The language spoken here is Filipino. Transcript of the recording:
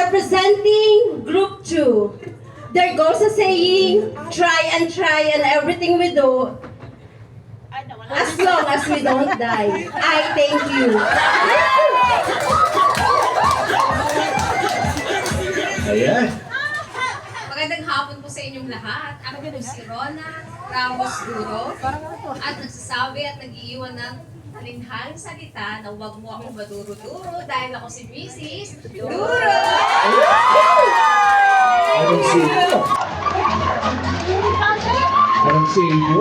representing Group 2. There goes a saying, try and everything we do, as long as we don't die. I thank you. Ayan. Magandang hapon po sa inyong lahat. Ako po si Rona Ramos Duro at nagsasabi at nag-iiwan ng alinhaling salita na huwag mo akong maduro-duro dahil ako si Mrs. Duro! Anong sino? Anong sino?